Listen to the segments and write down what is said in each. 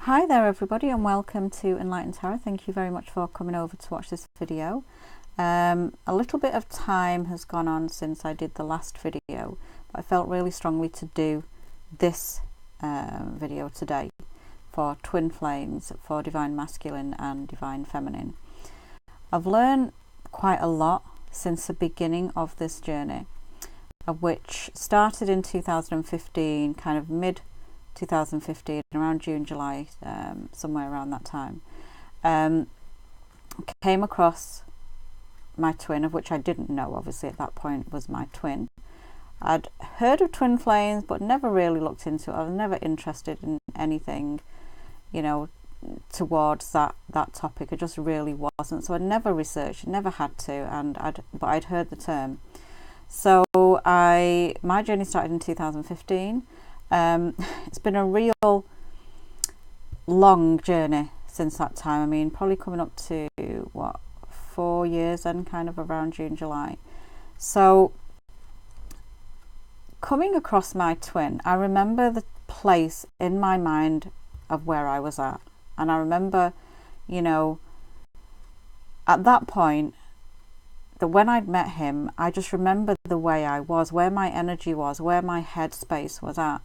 Hi there everybody, and welcome to Enlightened Tarot. Thank you very much for coming over to watch this video. A little bit of time has gone on since I did the last video, but I felt really strongly to do this video today for twin flames, for divine masculine and divine feminine. I've learned quite a lot since the beginning of this journey, which started in 2015, kind of mid 2015, around June, July, somewhere around that time. Came across my twin, of which I didn't know, obviously, at that point was my twin. I'd heard of twin flames, but never really looked into it. I was never interested in anything, you know, towards that topic. It just really wasn't. So I never researched, never had to, but I'd heard the term. So my journey started in 2015. It's been a real long journey since that time. I mean, probably coming up to 4 years and kind of around June, July. So coming across my twin, I remember the place in my mind of where I was at. And I remember, you know, at that point, that when I'd met him, I just remembered the way I was, where my energy was, where my headspace was at.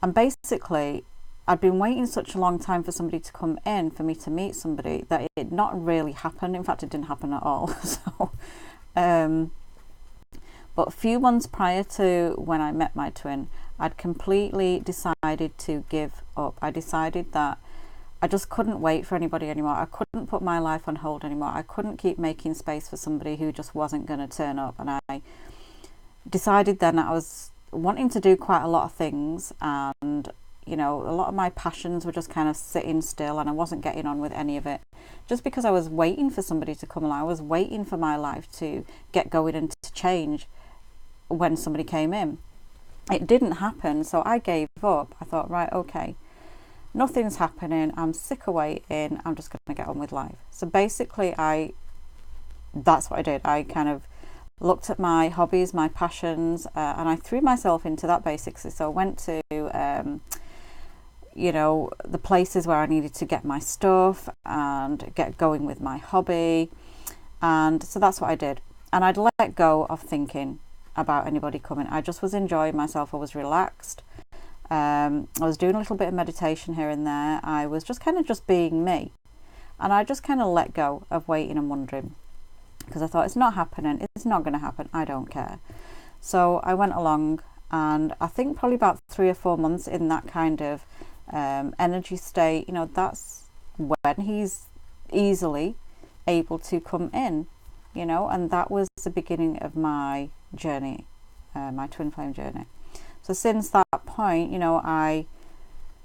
And basically, I'd been waiting such a long time for somebody to come in, for me to meet somebody, that it not really happened. In fact, it didn't happen at all. So, but a few months prior to when I met my twin, I'd completely decided to give up. I decided that I just couldn't wait for anybody anymore. I couldn't put my life on hold anymore. I couldn't keep making space for somebody who just wasn't going to turn up. And I decided then that I was wanting to do quite a lot of things, and you know, a lot of my passions were just kind of sitting still, and I wasn't getting on with any of it, just because I was waiting for somebody to come along. I was waiting for my life to get going and to change when somebody came in. It didn't happen, so I gave up. I thought, right, okay, nothing's happening, I'm sick of waiting, I'm just going to get on with life. So basically that's what I did. I kind of looked at my hobbies, my passions, and I threw myself into that basically. So I went to, you know, the places where I needed to get my stuff and get going with my hobby. And so that's what I did. And I'd let go of thinking about anybody coming. I just was enjoying myself. I was relaxed. I was doing a little bit of meditation here and there. I was just kind of just being me. And I just kind of let go of waiting and wondering, because I thought, it's not happening, it's not going to happen, I don't care. So I went along, and I think probably about 3 or 4 months in that kind of energy state, you know, that's when he's easily able to come in, you know, and that was the beginning of my journey, my twin flame journey. So since that point, you know, I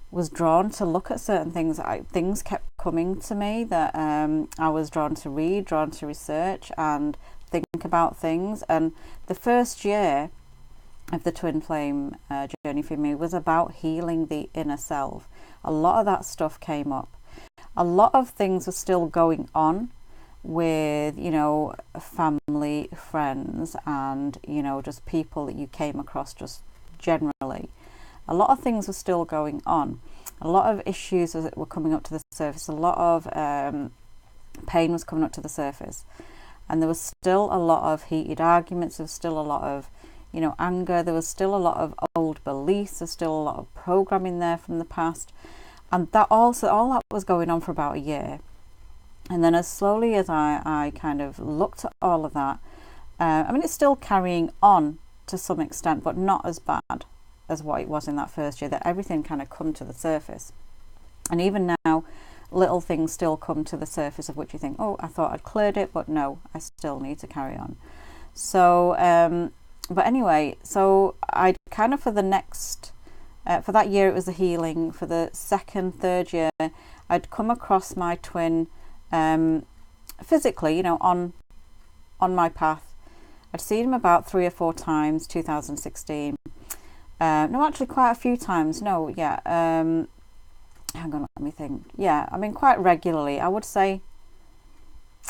was drawn to look at certain things. Things kept coming to me that I was drawn to read, drawn to research and think about things. And the first year of the twin flame journey for me was about healing the inner self. A lot of that stuff came up. A lot of things were still going on with, you know, family, friends, and, you know, just people that you came across just generally. A lot of things were still going on. A lot of issues were coming up to the surface. A lot of pain was coming up to the surface. And there was still a lot of heated arguments. There was still a lot of, you know, anger. There was still a lot of old beliefs. There's still a lot of programming there from the past. And that also, all that was going on for about a year. And then as slowly as I kind of looked at all of that, I mean, it's still carrying on to some extent, but not as bad as what it was in that first year, that everything kind of come to the surface. And even now, little things still come to the surface of which you think, oh, I thought I'd cleared it, but no, I still need to carry on. So, but anyway, so I kind of for the next, for that year it was the healing. For the second, third year, I'd come across my twin physically, you know, on my path. I'd seen him about 3 or 4 times, 2016. No, actually quite a few times. No, yeah. Hang on, let me think. Yeah, I mean, quite regularly. I would say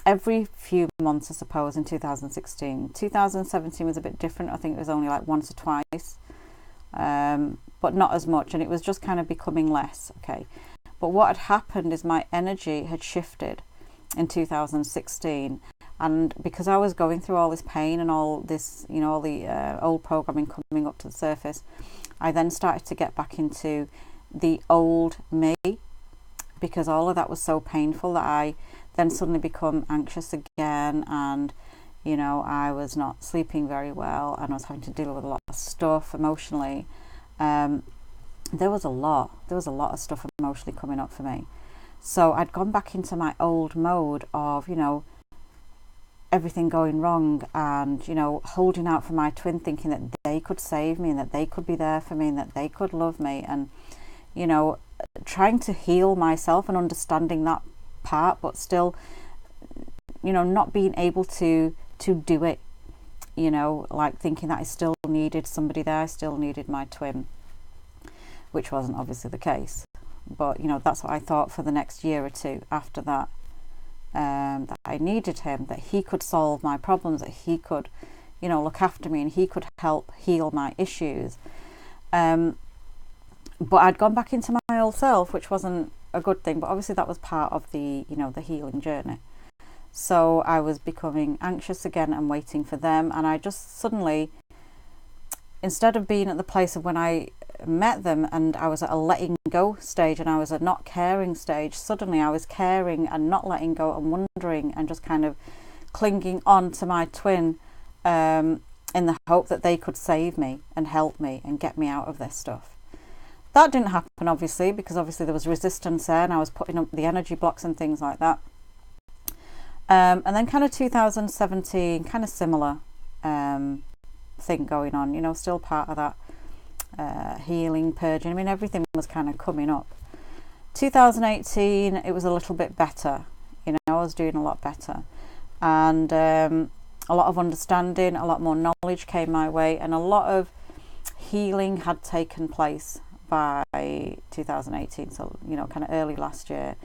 every few months, I suppose, in 2016. 2017 was a bit different. I think it was only like once or twice, but not as much. And it was just kind of becoming less. Okay. But what had happened is my energy had shifted in 2016. And because I was going through all this pain and all this, you know, all the old programming coming up to the surface, I then started to get back into the old me, because all of that was so painful that I then suddenly become anxious again, and you know, I was not sleeping very well, and I was having to deal with a lot of stuff emotionally. There was a lot of stuff emotionally coming up for me. So I'd gone back into my old mode of, you know, everything going wrong, and you know, holding out for my twin, thinking that they could save me and that they could be there for me and that they could love me, and you know, trying to heal myself and understanding that part, but still, you know, not being able to do it, you know, like thinking that I still needed somebody there, I still needed my twin, which wasn't obviously the case. But you know, that's what I thought for the next year or two after that, that I needed him, that he could solve my problems, that he could, you know, look after me, and he could help heal my issues. But I'd gone back into my old self, which wasn't a good thing, but obviously that was part of the, you know, the healing journey. So I was becoming anxious again and waiting for them, and I just suddenly, instead of being at the place of when I met them and I was at a letting go stage and I was at not caring stage, suddenly I was caring and not letting go and wondering and just kind of clinging on to my twin, in the hope that they could save me and help me and get me out of this stuff. That didn't happen, obviously, because obviously there was resistance there, and I was putting up the energy blocks and things like that. And then kind of 2017, kind of similar thing going on, you know, still part of that healing, purging. I mean, everything was kind of coming up. 2018, it was a little bit better, you know, I was doing a lot better. And a lot of understanding, a lot more knowledge came my way, and a lot of healing had taken place by 2018, so you know, kind of early last year.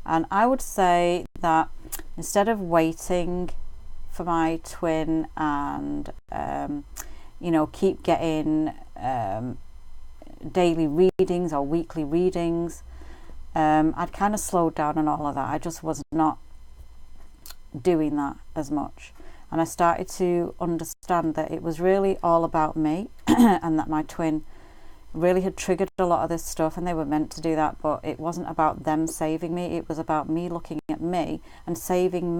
And I would say that instead of waiting for my twin and you know, keep getting daily readings or weekly readings, I'd kind of slowed down on all of that. I just was not doing that as much, and I started to understand that it was really all about me and that my twin really had triggered a lot of this stuff, and they were meant to do that, but it wasn't about them saving me. It was about me looking at me and saving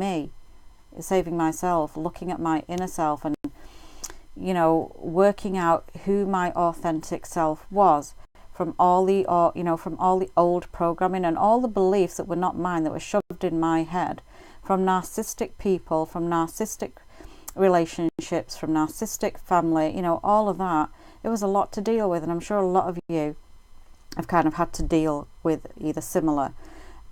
myself, looking at my inner self, and you know, working out who my authentic self was from all the old programming and all the beliefs that were not mine, that were shoved in my head from narcissistic people, from narcissistic relationships, from narcissistic family, you know, all of that. It was a lot to deal with, and I'm sure a lot of you have kind of had to deal with either similar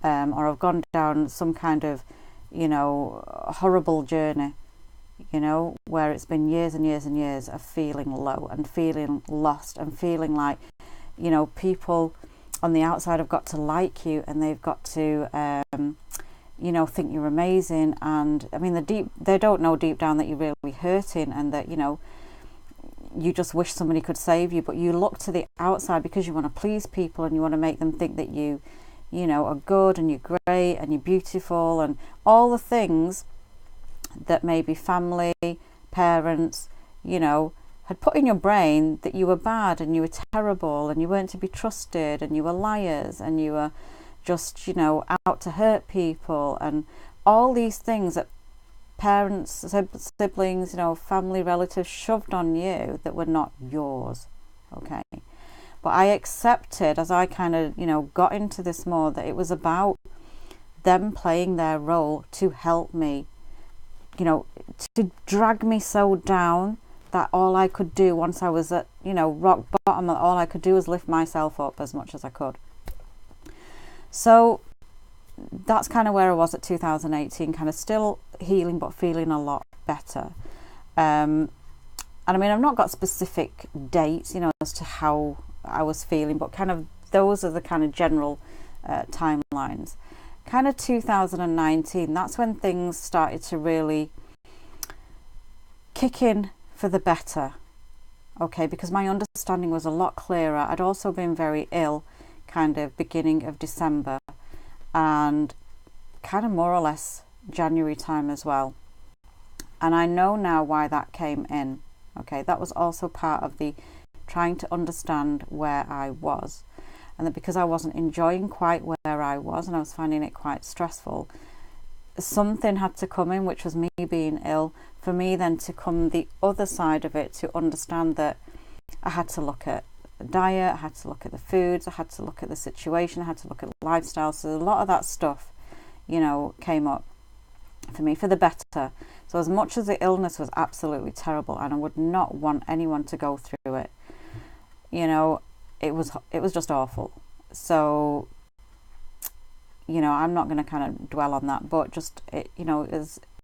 or have gone down some kind of, you know, horrible journey, you know, where it's been years and years and years of feeling low and feeling lost and feeling like, you know, people on the outside have got to like you, and they've got to you know, think you're amazing. And I mean, they don't know deep down that you're really hurting, and that, you know, you just wish somebody could save you, but you look to the outside because you want to please people, and you want to make them think that you know, are good and you're great and you're beautiful, and all the things that maybe family, parents, you know, had put in your brain, that you were bad and you were terrible and you weren't to be trusted and you were liars and you were just, you know, out to hurt people, and all these things that parents, siblings, you know, family, relatives shoved on you that were not yours. Okay, but I accepted, as I kind of, you know, got into this more, that it was about them playing their role to help me, you know, to drag me so down that all I could do once I was at, you know, rock bottom, all I could do was lift myself up as much as I could. So that's kind of where I was at 2018, kind of still healing but feeling a lot better. And I mean, I've not got specific dates, you know, as to how I was feeling, but kind of those are the kind of general timelines. Kind of 2019, that's when things started to really kick in for the better. Okay, because my understanding was a lot clearer. I'd also been very ill, kind of beginning of December and kind of more or less January time as well. And I know now why that came in. Okay, that was also part of the trying to understand where I was, and that because I wasn't enjoying quite where I was and I was finding it quite stressful, something had to come in, which was me being ill, for me then to come the other side of it, to understand that I had to look at the diet, I had to look at the foods, I had to look at the situation, I had to look at lifestyle. So a lot of that stuff, you know, came up for me for the better. So as much as the illness was absolutely terrible and I would not want anyone to go through it, you know, it was just awful. So, you know, I'm not going to kind of dwell on that, but just it, you know,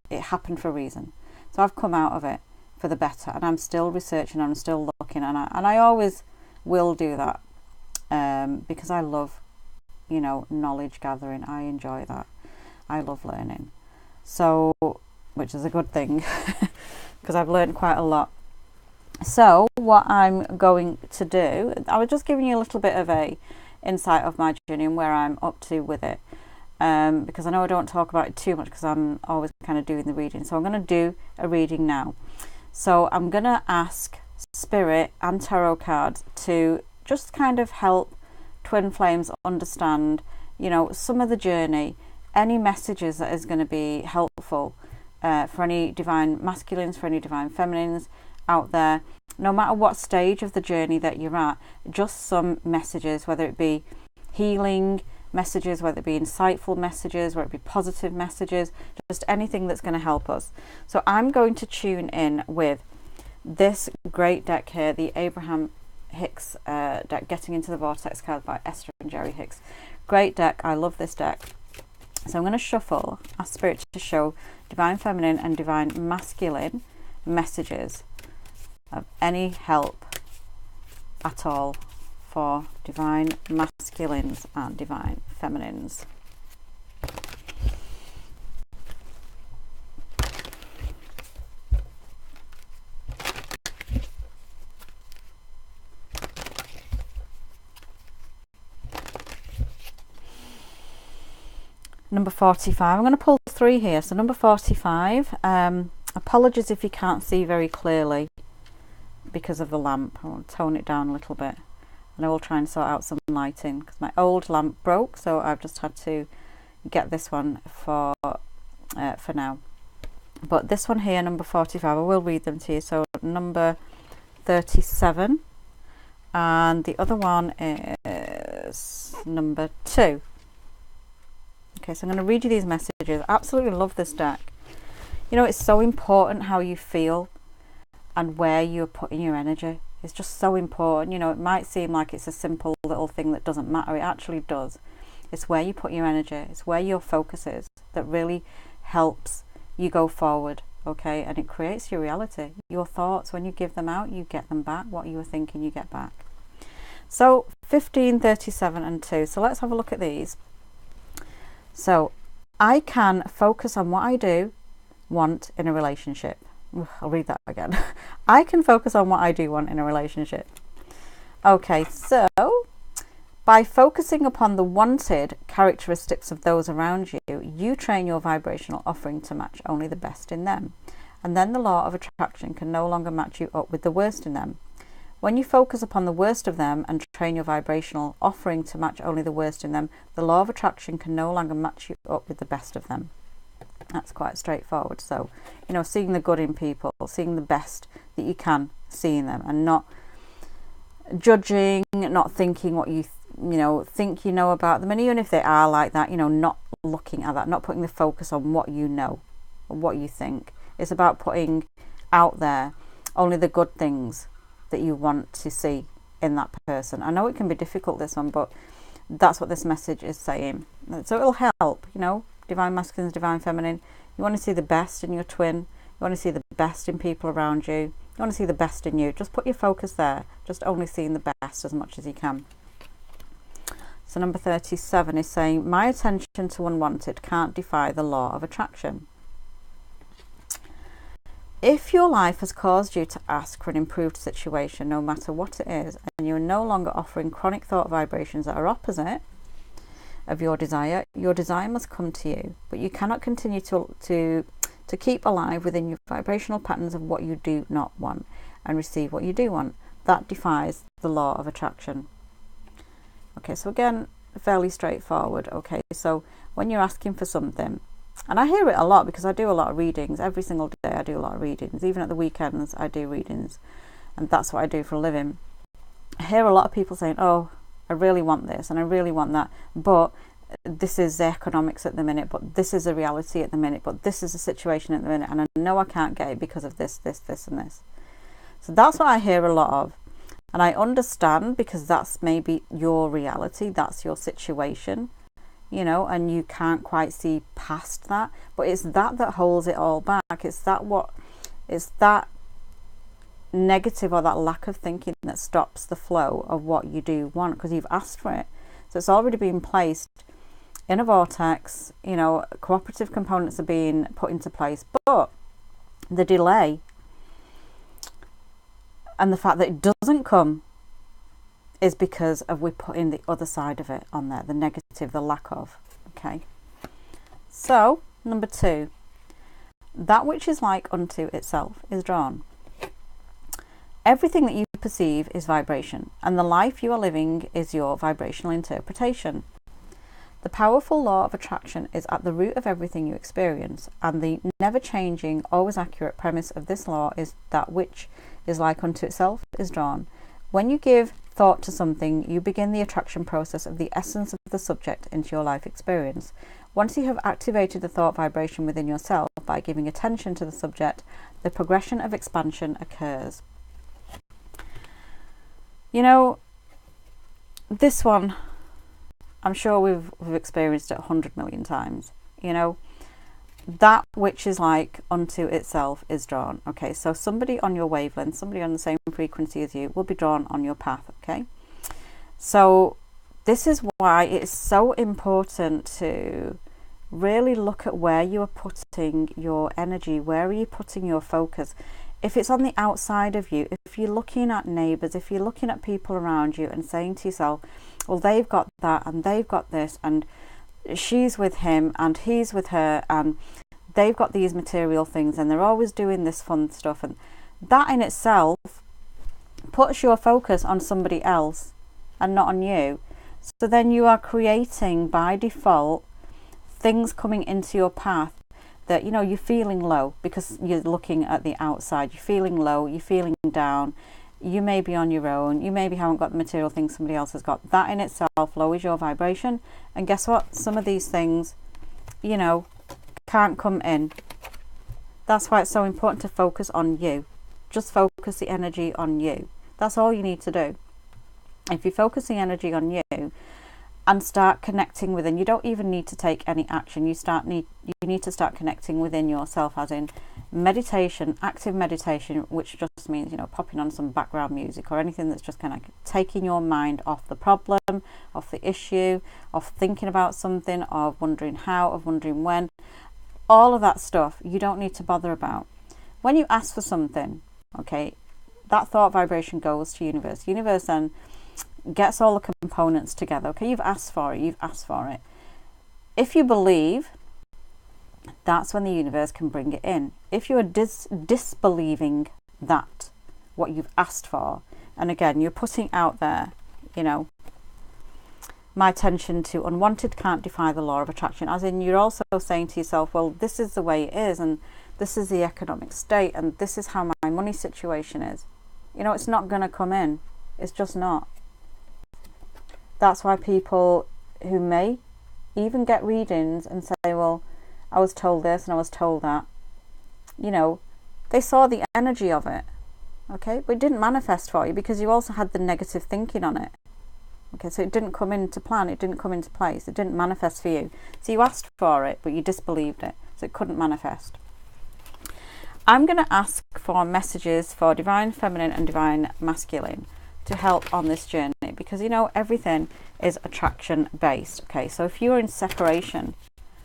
it happened for a reason. So I've come out of it for the better, and I'm still researching, I'm still looking, and I always will do that, because I love, you know, knowledge gathering. I enjoy that. I love learning. So, which is a good thing because I've learned quite a lot. So what I'm going to do, I was just giving you a little bit of a insight of my journey and where I'm up to with it, because I know I don't talk about it too much because I'm always kind of doing the reading. So I'm going to do a reading now. So I'm going to ask Spirit and Tarot cards to just kind of help Twin Flames understand, you know, some of the journey, any messages that is going to be helpful for any divine masculines, for any divine feminines out there, no matter what stage of the journey that you're at. Just some messages, whether it be healing messages, whether it be insightful messages, whether it be positive messages, just anything that's going to help us. So I'm going to tune in with this great deck here, the Abraham Hicks deck, Getting Into the Vortex cards by Esther and Jerry Hicks. Great deck. I love this deck. So I'm going to shuffle, ask Spirit to show divine feminine and divine masculine messages of any help at all for divine masculines and divine feminines. Number 45. I'm going to pull 3 here. So number 45. Apologies if you can't see very clearly because of the lamp. I want to tone it down a little bit, and I will try and sort out some lighting because my old lamp broke, so I've just had to get this one for now. But this one here, number 45, I will read them to you. So number 37, and the other one is number 2. Okay, so I'm going to read you these messages. I absolutely love this deck. You know, it's so important how you feel and where you're putting your energy. It's just so important. You know, it might seem like it's a simple little thing that doesn't matter. It actually does. It's where you put your energy. It's where your focus is that really helps you go forward, okay? And it creates your reality. Your thoughts, when you give them out, you get them back. What you were thinking, you get back. So 15, 37 and 2. So let's have a look at these. So I can focus on what I do want in a relationship. I'll read that again. I can focus on what I do want in a relationship. Okay, so by focusing upon the wanted characteristics of those around you, you train your vibrational offering to match only the best in them. And then the law of attraction can no longer match you up with the worst in them. When you focus upon the worst of them and train your vibrational offering to match only the worst in them, the law of attraction can no longer match you up with the best of them. That's quite straightforward. So, you know, seeing the good in people, seeing the best that you can see in them, and not judging, not thinking what you think you know about them. And even if they are like that, you know, not looking at that, not putting the focus on what you know or what you think. It's about putting out there only the good things that you want to see in that person. I know it can be difficult, this one, but that's what this message is saying. So it'll help, you know, divine masculines, divine feminine. You want to see the best in your twin. You want to see the best in people around you. You want to see the best in you. Just put your focus there. Just only seeing the best as much as you can. So number 37 is saying, my attention to unwanted can't defy the law of attraction. If your life has caused you to ask for an improved situation, no matter what it is, and you are no longer offering chronic thought vibrations that are opposite of your desire must come to you. But you cannot continue to keep alive within your vibrational patterns of what you do not want and receive what you do want. That defies the law of attraction. Okay, so again, fairly straightforward. Okay, so when you're asking for something, and I hear it a lot because I do a lot of readings. Every single day I do a lot of readings. Even at the weekends I do readings. And that's what I do for a living. I hear a lot of people saying, oh, I really want this and I really want that. But this is the economics at the minute. But this is the reality at the minute. But this is the situation at the minute. And I know I can't get it because of this, this, this and this. So that's what I hear a lot of. And I understand because that's maybe your reality. That's your situation. You know, and you can't quite see past that, but it's that holds it all back. It's that negative or that lack of thinking that stops the flow of what you do want, because you've asked for it. So it's already been placed in a vortex. You know, cooperative components are being put into place, but the delay and the fact that it doesn't come is because of we put in the other side of it on there, the negative, the lack of. Okay, so number 2, that which is like unto itself is drawn. Everything that you perceive is vibration, and the life you are living is your vibrational interpretation. The powerful law of attraction is at the root of everything you experience, and the never-changing, always accurate premise of this law is that which is like unto itself is drawn. When you give thought to something, you begin the attraction process of the essence of the subject into your life experience. Once you have activated the thought vibration within yourself by giving attention to the subject, the progression of expansion occurs. You know, this one, I'm sure we've experienced it 100 million times. You know, that which is like unto itself is drawn. Okay, so somebody on your wavelength, somebody on the same frequency as you will be drawn on your path. Okay, so this is why it's so important to really look at where you are putting your energy, where are you putting your focus. If it's on the outside of you, if you're looking at neighbours, if you're looking at people around you and saying to yourself, well, they've got that and they've got this and she's with him and he's with her and they've got these material things and they're always doing this fun stuff, and that in itself puts your focus on somebody else and not on you. So then you are creating by default things coming into your path that, you know, you're feeling low because you're looking at the outside. You're feeling low, you're feeling down, you may be on your own, you maybe haven't got the material things somebody else has got. That in itself lowers your vibration, and guess what, some of these things, you know, can't come in. That's why it's so important to focus on you. Just focus the energy on you. That's all you need to do. If you focus the energy on you and start connecting within, you don't even need to take any action. You need to start connecting within yourself, as in meditation, active meditation, which just means, you know, popping on some background music or anything that's just kind of taking your mind off the problem, off the issue, of thinking about something, of wondering how, of wondering when. All of that stuff you don't need to bother about. When you ask for something, okay, that thought vibration goes to universe. Universe then gets all the components together. Okay, you've asked for it. If you believe, that's when the universe can bring it in. If you are disbelieving that, what you've asked for, and again, you're putting out there, you know, my attention to unwanted can't defy the law of attraction, as in you're also saying to yourself, well, this is the way it is, and this is the economic state, and this is how my money situation is. You know, it's not going to come in. It's just not. That's why people who may even get readings and say, well, I was told this and I was told that, you know, they saw the energy of it, okay, but it didn't manifest for you because you also had the negative thinking on it. Okay, so it didn't come into plan, it didn't come into place, it didn't manifest for you. So you asked for it, but you disbelieved it, so it couldn't manifest. I'm going to ask for messages for divine feminine and divine masculine to help on this journey, because, you know, everything is attraction based. Okay, so if you're in separation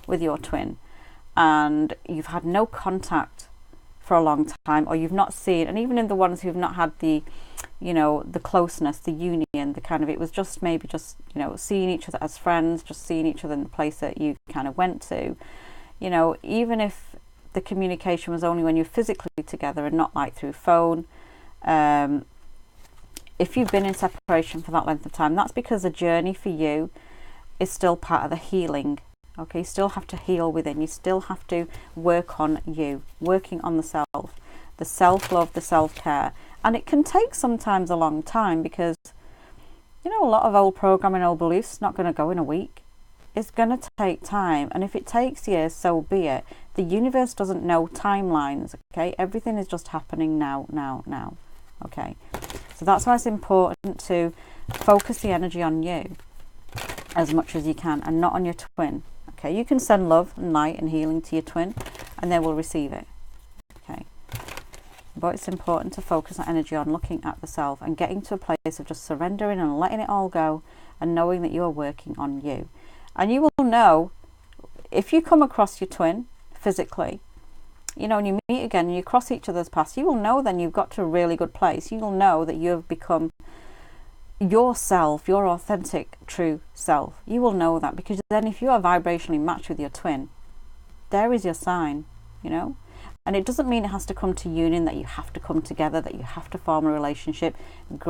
with your twin and you've had no contact for a long time, or you've not seen, and even in the ones who've not had the, you know, the closeness, the union, the kind of, it was just maybe just, you know, seeing each other as friends, just seeing each other in the place that you kind of went to, you know, even if the communication was only when you're physically together and not like through phone, if you've been in separation for that length of time, that's because the journey for you is still part of the healing. Okay, you still have to heal within. You still have to work on you, working on the self-love, the self-care. And it can take sometimes a long time because, you know, a lot of old programming, old beliefs, is not going to go in a week. It's going to take time. And if it takes years, so be it. The universe doesn't know timelines, okay? Everything is just happening now, okay? So that's why it's important to focus the energy on you as much as you can and not on your twin. Okay, you can send love and light and healing to your twin and they will receive it. Okay, but it's important to focus that energy on looking at the self and getting to a place of just surrendering and letting it all go and knowing that you are working on you. And you will know if you come across your twin physically, you know, and you meet again and you cross each other's paths, you will know then you've got to a really good place. You will know that you have become yourself, your authentic true self. You will know that, because then if you are vibrationally matched with your twin, there is your sign, you know. And it doesn't mean it has to come to union, that you have to come together, that you have to form a relationship.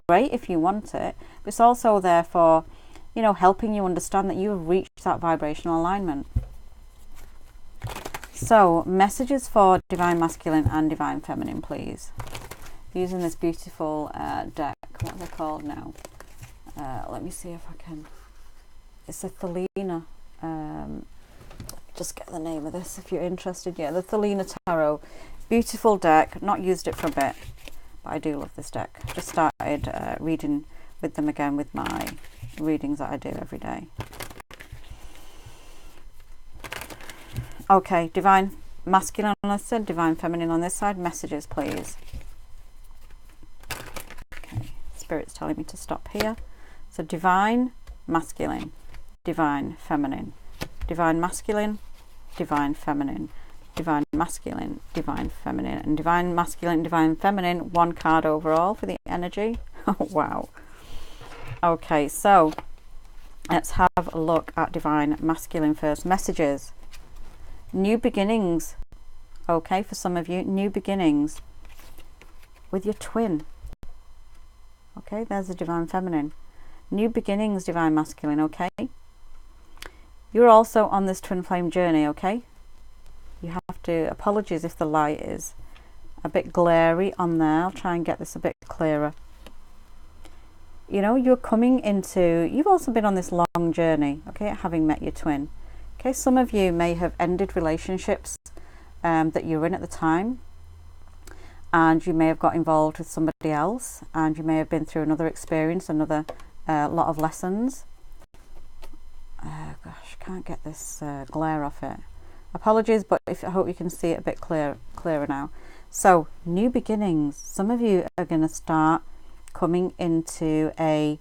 Great if you want it, but it's also there for, you know, helping you understand that you have reached that vibrational alignment. So messages for Divine Masculine and Divine Feminine, please, using this beautiful deck. What are they called now? Let me see if I can. It's a Thelina. Just get the name of this if you're interested. Yeah, the Thelina Tarot. Beautiful deck. Not used it for a bit, but I do love this deck. Just started reading with them again with my readings that I do every day. Okay, Divine Masculine on this side, Divine Feminine on this side. Messages, please. Okay, Spirit's telling me to stop here. So Divine Masculine, Divine Feminine, Divine Masculine, Divine Feminine, Divine Masculine, Divine Feminine, and Divine Masculine, Divine Feminine. One card overall for the energy. Oh, wow. Okay, so let's have a look at Divine Masculine first. Messages. New beginnings. Okay, for some of you, new beginnings with your twin. Okay, there's the Divine Feminine. New beginnings, Divine Masculine, okay? You're also on this twin flame journey, okay? You have to, apologies if the light is a bit glary on there. I'll try and get this a bit clearer. You know, you're coming into, you've also been on this long journey, okay, having met your twin. Okay, some of you may have ended relationships that you were in at the time, and you may have got involved with somebody else, and you may have been through another experience, another lot of lessons. Gosh, can't get this glare off it. Apologies, but I hope you can see it a bit clearer now. So, new beginnings. Some of you are going to start coming into a,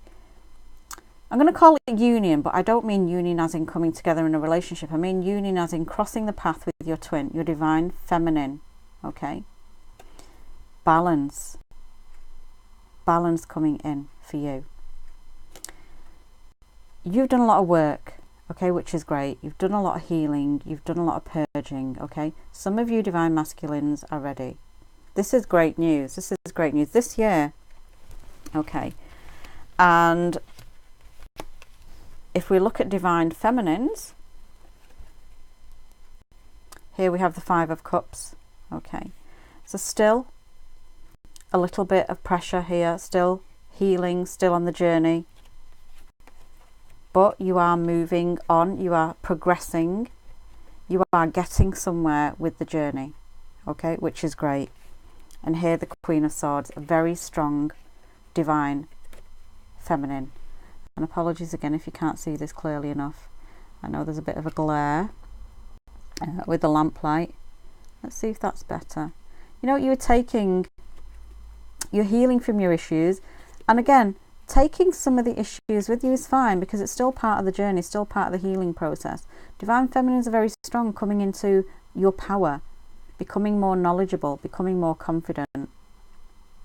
I'm going to call it union, but I don't mean union as in coming together in a relationship. I mean union as in crossing the path with your twin, your Divine Feminine, okay? Balance. Balance coming in for you. You've done a lot of work, okay, which is great. You've done a lot of healing. You've done a lot of purging, okay? Some of you Divine Masculines are ready. This is great news. This is great news. This year, okay, and if we look at Divine Feminines, here we have the Five of Cups, okay, so still a little bit of pressure here, still healing, still on the journey, but you are moving on, you are progressing, you are getting somewhere with the journey, okay, which is great. And here the Queen of Swords, a very strong Divine Feminine. And apologies again if you can't see this clearly enough. I know there's a bit of a glare with the lamplight. Let's see if that's better. You know, you're healing from your issues, and again, taking some of the issues with you is fine, because it's still part of the journey, still part of the healing process. Divine Feminines are very strong, coming into your power, becoming more knowledgeable, becoming more confident.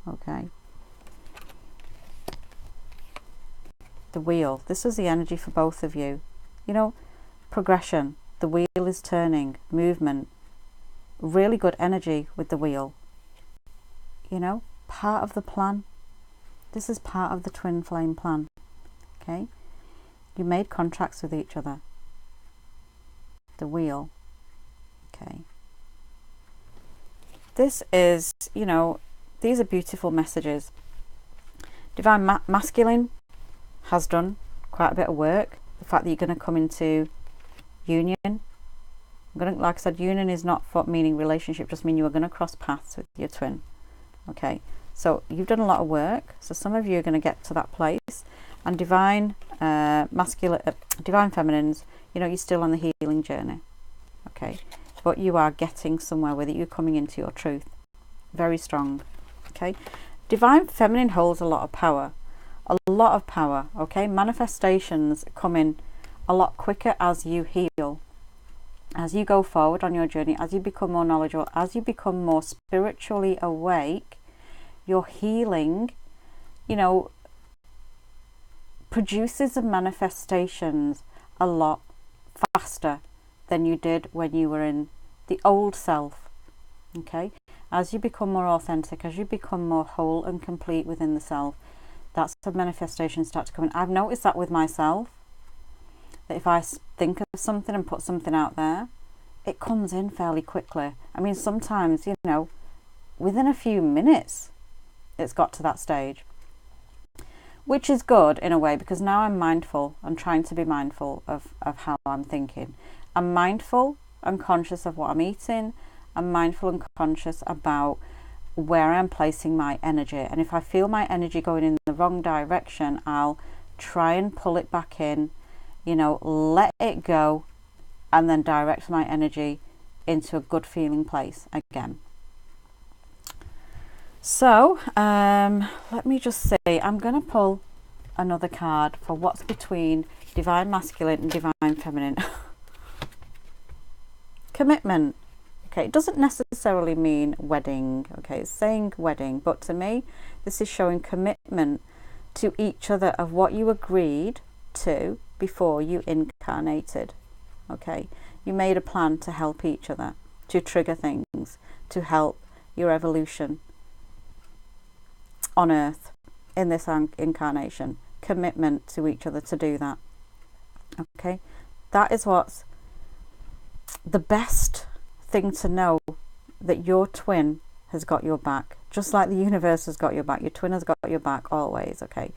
Okay. The wheel. This is the energy for both of you. You know, progression. The wheel is turning. Movement. Really good energy with the wheel. You know, part of the plan. This is part of the twin flame plan. Okay. You made contracts with each other. The wheel. Okay. This is, you know, these are beautiful messages. Divine Masculine has done quite a bit of work. The fact that you're going to come into union. Like I said, union is not for meaning relationship, just mean you are going to cross paths with your twin. Okay, so you've done a lot of work. So some of you are going to get to that place. And divine masculine, divine feminines, you know, you're still on the healing journey. Okay, but you are getting somewhere with it. You're coming into your truth. Very strong. Okay, divine feminine holds a lot of power. A lot of power. Okay, manifestations come in a lot quicker as you heal. As you go forward on your journey, as you become more knowledgeable, as you become more spiritually awake, your healing, you know, produces the manifestations a lot faster than you did when you were in the old self. Okay, as you become more authentic, as you become more whole and complete within the self, that's the manifestations start to come in. I've noticed that with myself, that if I think of something and put something out there, it comes in fairly quickly. I mean, sometimes, you know, within a few minutes, it's got to that stage. Which is good in a way, because now I'm mindful. I'm trying to be mindful of how I'm thinking. I'm mindful and conscious of what I'm eating. I'm mindful and conscious about where I'm placing my energy. And if I feel my energy going in the wrong direction, I'll try and pull it back in, you know, let it go, and then direct my energy into a good feeling place again. So let me just say, I'm going to pull another card for what's between divine masculine and divine feminine. Commitment. Okay, it doesn't necessarily mean wedding. Okay, it's saying wedding, but to me, this is showing commitment to each other of what you agreed to before you incarnated. Okay, you made a plan to help each other, to trigger things, to help your evolution on earth in this incarnation. Commitment to each other to do that. Okay, that is what's the best thing to know, that your twin has got your back, just like the universe has got your back. Your twin has got your back always. Okay,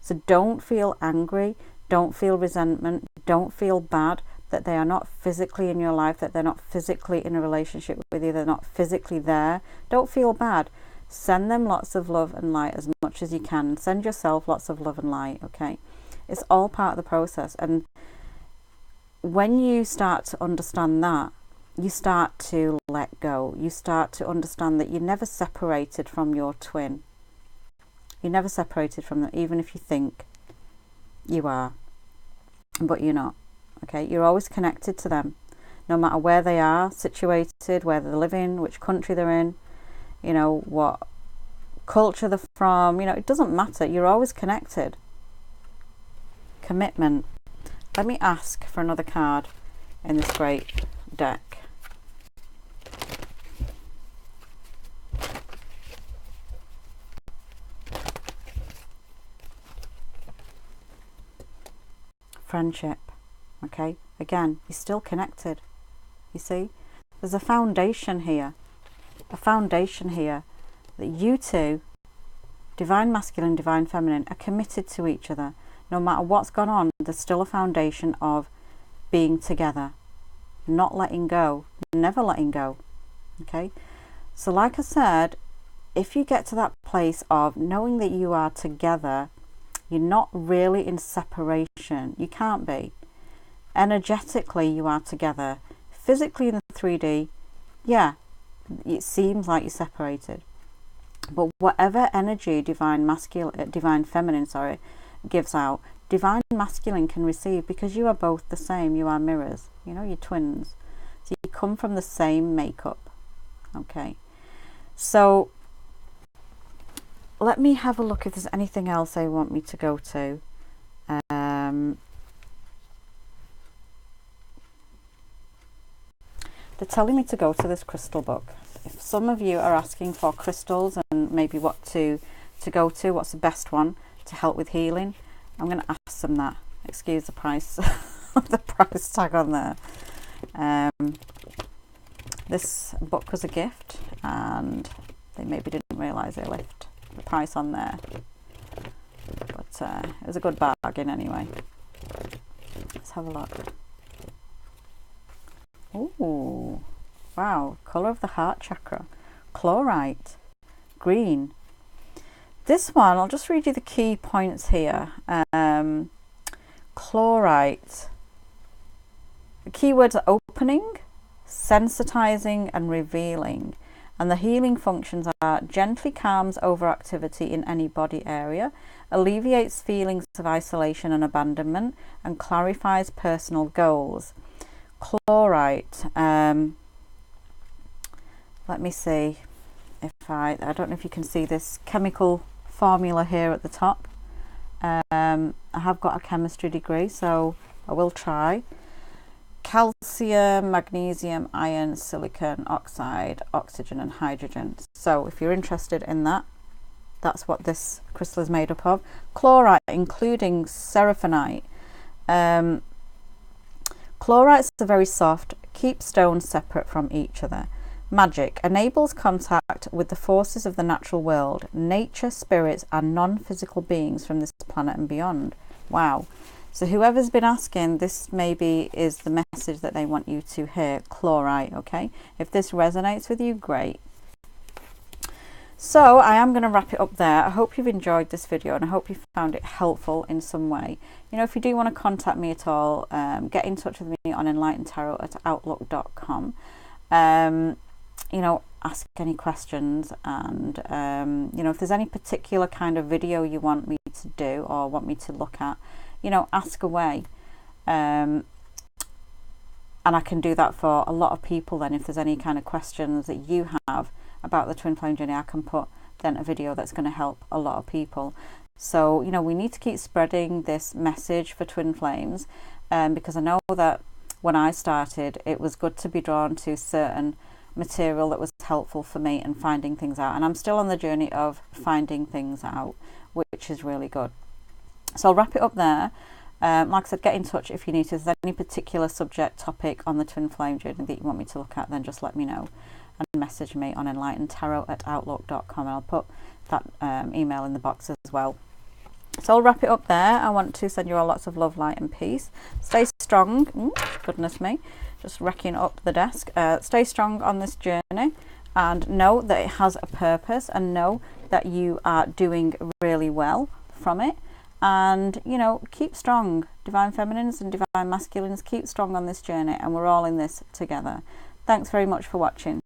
so don't feel angry, don't feel resentment, don't feel bad that they are not physically in your life, that they're not physically in a relationship with you, they're not physically there. Don't feel bad. Send them lots of love and light as much as you can. Send yourself lots of love and light. Okay, it's all part of the process. And when you start to understand that, you start to let go. You start to understand that you're never separated from your twin. You're never separated from them, even if you think you are, but you're not. Okay, you're always connected to them, no matter where they are situated, where they're living, which country they're in, you know, what culture they're from, you know, it doesn't matter. You're always connected. Commitment. Let me ask for another card in this great deck. Friendship. Okay, again, you're still connected. You see, there's a foundation here. A foundation here that you two, divine masculine, divine feminine, are committed to each other. No matter what's gone on, there's still a foundation of being together, not letting go, never letting go. Okay, so like I said, if you get to that place of knowing that you are together, you're not really in separation. You can't be. Energetically, you are together. Physically in the 3D, yeah, it seems like you're separated. But whatever energy divine feminine, gives out, divine masculine can receive, because you are both the same. You are mirrors. You know, you're twins. So you come from the same makeup. Okay, so let me have a look if there's anything else they want me to go to. They're telling me to go to this crystal book. If some of you are asking for crystals and maybe what to go to, what's the best one to help with healing, I'm going to ask them that. Excuse the price, the price tag on there. This book was a gift, and they maybe didn't realise they left the price on there. But it was a good bargain anyway. Let's have a look. Ooh, wow, colour of the heart chakra, chlorite, green. This one, I'll just read you the key points here. Chlorite. The keywords are opening, sensitizing and revealing. And the healing functions are gently calms overactivity in any body area, alleviates feelings of isolation and abandonment, and clarifies personal goals. Chlorite, let me see if I don't know if you can see this chemical formula here at the top. I have got a chemistry degree, so I will try. Calcium, magnesium, iron, silicon, oxide, oxygen and hydrogen. So if you're interested in that, that's what this crystal is made up of. Chlorite, including seraphonite. Chlorites are very soft, keep stones separate from each other. Magic enables contact with the forces of the natural world, nature, spirits and non-physical beings from this planet and beyond. Wow. So whoever's been asking, this maybe is the message that they want you to hear. Chlorite, okay? If this resonates with you, great. So I am going to wrap it up there. I hope you've enjoyed this video and I hope you found it helpful in some way. You know, if you do want to contact me at all, get in touch with me on enlightentarot@outlook.com. You know, ask any questions, and you know, if there's any particular kind of video you want me to do or want me to look at, you know, ask away. And I can do that for a lot of people then. If there's any kind of questions that you have about the twin flame journey, I can put then a video that's going to help a lot of people. So, you know, we need to keep spreading this message for twin flames, because I know that when I started, it was good to be drawn to certain material that was helpful for me and finding things out. And I'm still on the journey of finding things out, which is really good. So I'll wrap it up there. Like I said, get in touch if you need to. If there's any particular subject topic on the twin flame journey that you want me to look at, then just let me know and message me on enlightentarot@outlook.com, and I'll put that email in the box as well. So I'll wrap it up there. I want to send you all lots of love, light and peace. Stay strong. Goodness me, just wrecking up the desk. Stay strong on this journey and know that it has a purpose, and know that you are doing really well from it. And, you know, keep strong. Divine feminines and divine masculines, keep strong on this journey, and we're all in this together. Thanks very much for watching.